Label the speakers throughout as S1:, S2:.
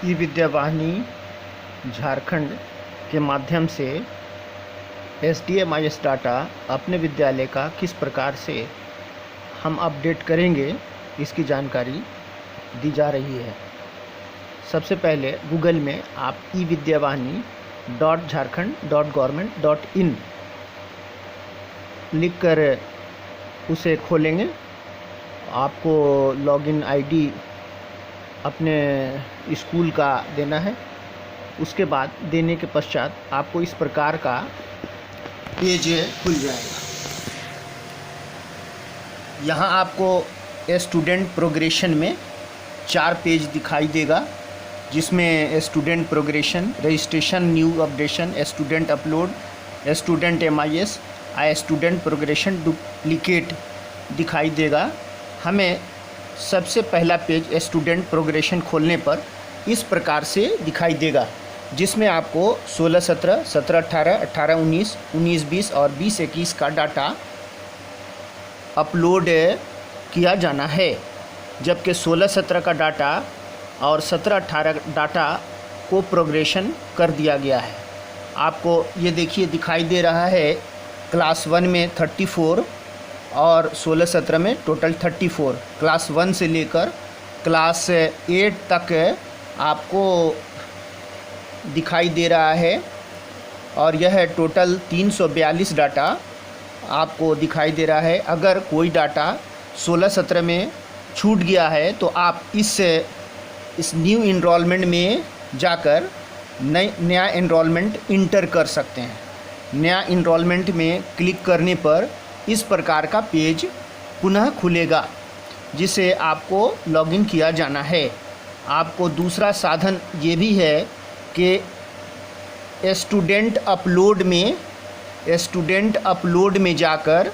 S1: ई विद्या वाहिनी झारखंड के माध्यम से SDMIS डाटा अपने विद्यालय का किस प्रकार से हम अपडेट करेंगे, इसकी जानकारी दी जा रही है। सबसे पहले गूगल में आप evidyavahini.jharkhand.government.in लिख कर उसे खोलेंगे। आपको लॉगिन आईडी अपने स्कूल का देना है। उसके बाद देने के पश्चात आपको इस प्रकार का पेज खुल जाएगा। यहाँ आपको स्टूडेंट प्रोग्रेशन में 4 पेज दिखाई देगा, जिसमें student progression, registration, new updation, student upload, student MIS, student progression duplicate दिखाई देगा। हमें सबसे पहला पेज स्टूडेंट प्रोग्रेशन खोलने पर इस प्रकार से दिखाई देगा, जिसमें आपको 16-17, 17-18, 18-19, 19-20 और 20-21 का डाटा अपलोड किया जाना है, जबकि 16-17 का डाटा और 17-18 डाटा को प्रोग्रेशन कर दिया गया है। आपको ये देखिए दिखाई दे रहा है, क्लास 1 में 34 और 16-17 में टोटल 34। क्लास 1 से लेकर क्लास 8 तक आपको दिखाई दे रहा है, और यह टोटल 342 डाटा आपको दिखाई दे रहा है। अगर कोई डाटा 16-17 में छूट गया है तो आप इस न्यू इनरोलमेंट में जाकर नया इनरोलमेंट इंटर कर सकते हैं। नया इनरोलमेंट में क्लिक करने पर इस प्रकार का पेज पुनः खुलेगा, जिसे आपको लॉगिन किया जाना है। आपको दूसरा साधन ये भी है कि स्टूडेंट अपलोड में जाकर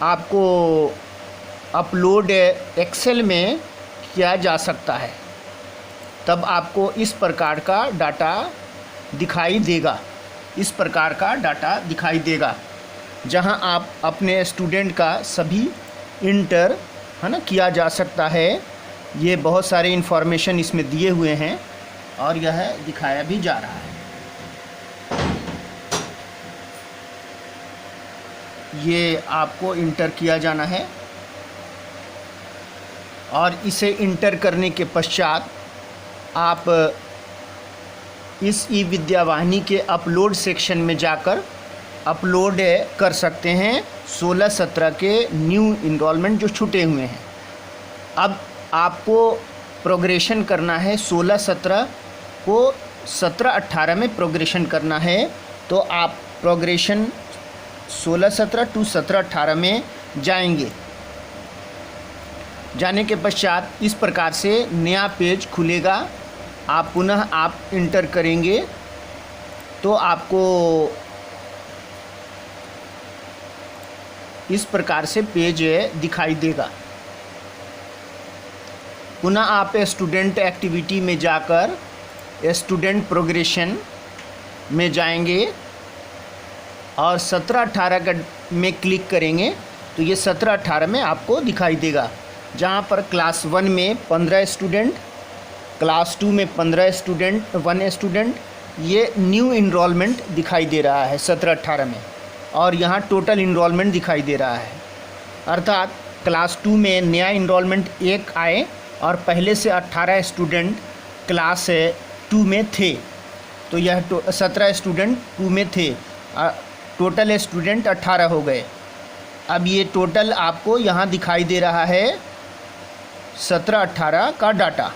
S1: आपको अपलोड एक्सेल में किया जा सकता है। तब आपको इस प्रकार का डाटा दिखाई देगा, जहां आप अपने स्टूडेंट का सभी इंटर किया जा सकता है। ये बहुत सारे इन्फॉर्मेशन इसमें दिए हुए हैं और यह दिखाया भी जा रहा है। ये आपको इंटर किया जाना है, और इसे इंटर करने के पश्चात आप इस ई विद्या वाहिनी के अपलोड सेक्शन में जाकर अपलोड कर सकते हैं 16-17 के न्यू इनरोलमेंट जो छूटे हुए हैं। अब आपको प्रोग्रेशन करना है 16-17 को 17-18 में प्रोग्रेशन करना है, तो आप प्रोग्रेशन 16-17 टू 17-18 में जाएंगे। जाने के पश्चात इस प्रकार से नया पेज खुलेगा। आप पुनः इंटर करेंगे तो आपको इस प्रकार से पेज दिखाई देगा। पुनः आप स्टूडेंट एक्टिविटी में जाकर स्टूडेंट प्रोग्रेशन में जाएंगे और 17-18 में क्लिक करेंगे तो ये 17-18 में आपको दिखाई देगा, जहाँ पर क्लास 1 में 15 स्टूडेंट, क्लास 2 में 15 स्टूडेंट, 1 स्टूडेंट, ये न्यू इनरोलमेंट दिखाई दे रहा है 17-18 में, और यहाँ टोटल इनरोलमेंट दिखाई दे रहा है। अर्थात क्लास 2 में नया इनरोलमेंट 1 आए और पहले से 18 स्टूडेंट क्लास 2 में थे, तो यह 17 स्टूडेंट 2 में थे, टोटल स्टूडेंट 18 हो गए। अब ये टोटल आपको यहाँ दिखाई दे रहा है 17-18 का डाटा।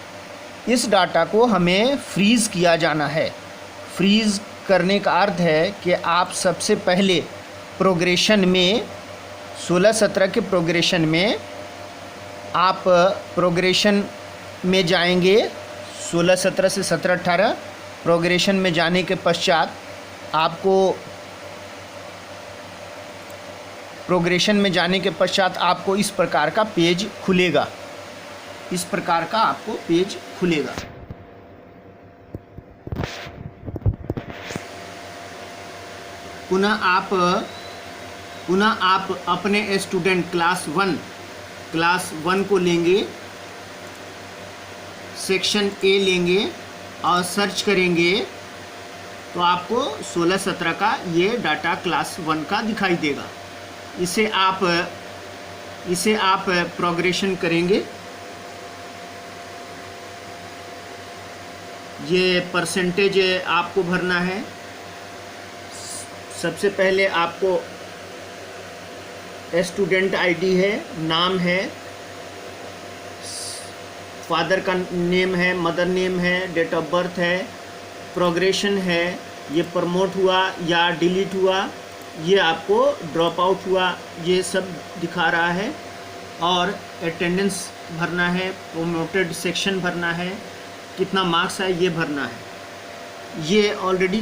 S1: इस डाटा को हमें फ्रीज़ किया जाना है। फ्रीज़ करने का अर्थ है कि आप सबसे पहले प्रोग्रेशन में 16-17 के प्रोग्रेशन में आप प्रोग्रेशन में जाएंगे। 16-17 से 17-18 प्रोग्रेशन में जाने के पश्चात आपको इस प्रकार का पेज खुलेगा। पुनः आप अपने स्टूडेंट क्लास 1 को लेंगे, सेक्शन ए लेंगे और सर्च करेंगे तो आपको 16-17 का ये डाटा क्लास 1 का दिखाई देगा। इसे आप प्रोग्रेशन करेंगे। ये परसेंटेज आपको भरना है। सबसे पहले आपको स्टूडेंट आईडी है, नाम है, फादर का नेम है, मदर नेम है, डेट ऑफ बर्थ है, प्रोग्रेशन है, ये प्रमोट हुआ या डिलीट हुआ, ये आपको ड्रॉप आउट हुआ, ये सब दिखा रहा है। और अटेंडेंस भरना है, प्रोमोटेड सेक्शन भरना है, कितना मार्क्स है ये भरना है। ये ऑलरेडी